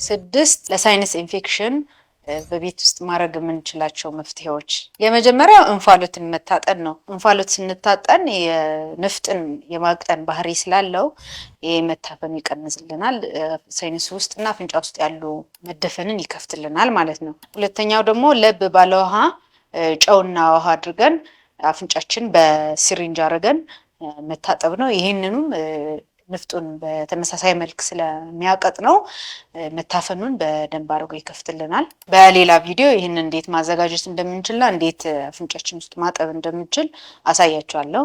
6 ለሳይነስ ኢንፌክሽን በቤት ውስጥ ማድረግ የምንችላቸው መፍትሄዎች የመጀመሪያው እንፋሎትን መታጠን ነው። እንፋሎት ስንታጠን የንፍጥን የማቅጠን ባህሪ ስላለው የመታፈን ይቀንስልናል። ሳይነስ ውስጥና አፍንጫ ውስጥ ያሉ መደፈንን ይከፍትልናል ማለት ነው። ሁለተኛው ደግሞ ለብ ባለ ውሃ ጨውና ውሃ አድርገን አፍንጫችን በሲሪንጅ አድርገን መታጠብ ነው። ይሄንንም ንፍጡን በተመሳሳይ መልክ ስለሚያቀጥ ነው መታፈኑን በደንብ አድርጎ ይከፍትልናል። በሌላ ቪዲዮ ይሄን እንዴት ማዘጋጀት እንደምንችልና እንዴት አፍንጫችን ውስጥ ማጠብ እንደምንችል አሳያችኋለሁ።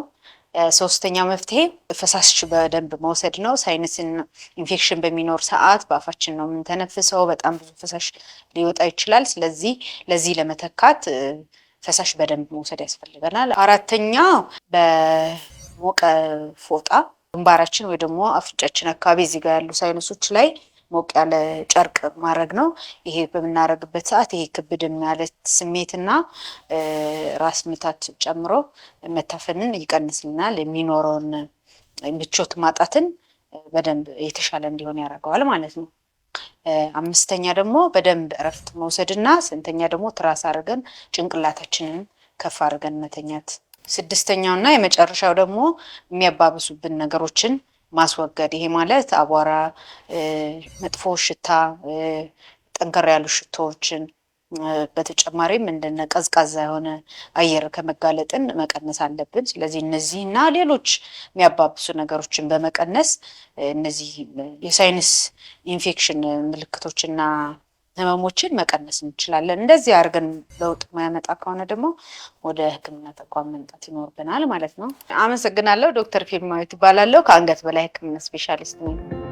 ሶስተኛው መፍትሄ ፈሳሽ በደንብ መውሰድ ነው። ሳይነስን ኢንፌክሽን በሚኖር ሰዓት በአፋችን ነው የምንተነፍሰው። በጣም ብዙ ፈሳሽ ሊወጣ ይችላል። ስለዚህ ለዚህ ለመተካት ፈሳሽ በደንብ መውሰድ ያስፈልገናል። አራተኛው በሞቀ ፎጣ ግንባራችን ወይ ደግሞ አፍንጫችን አካባቢ እዚህ ጋር ያሉ ሳይነሶች ላይ ሞቅ ያለ ጨርቅ ማድረግ ነው። ይሄ በምናደርግበት ሰዓት ይሄ ክብድም ያለ ስሜትና ራስ ምታት ጨምሮ መታፈንን ይቀንስልናል። የሚኖረውን ምቾት ማጣትን በደንብ የተሻለ እንዲሆን ያደርገዋል ማለት ነው። አምስተኛ ደግሞ በደንብ እረፍት መውሰድና ስንተኛ ደግሞ ትራስ አድርገን ጭንቅላታችንን ከፍ አድርገን መተኛት። ስድስተኛውና የመጨረሻው ደግሞ የሚያባብሱብን ነገሮችን ማስወገድ። ይሄ ማለት አቧራ፣ መጥፎ ሽታ፣ ጠንከር ያሉ ሽታዎችን በተጨማሪም እንደነ ቀዝቃዛ የሆነ አየር ከመጋለጥን መቀነስ አለብን። ስለዚህ እነዚህና ሌሎች የሚያባብሱ ነገሮችን በመቀነስ እነዚህ የሳይነስ ኢንፌክሽን ምልክቶችና ህመሞችን መቀነስ እንችላለን። እንደዚህ አድርገን ለውጥ ማያመጣ ከሆነ ደግሞ ወደ ሕክምና ተቋም መምጣት ይኖርብናል ማለት ነው። አመሰግናለሁ። ዶክተር ፊልማዊት እባላለሁ። ከአንገት በላይ ሕክምና ስፔሻሊስት ነኝ።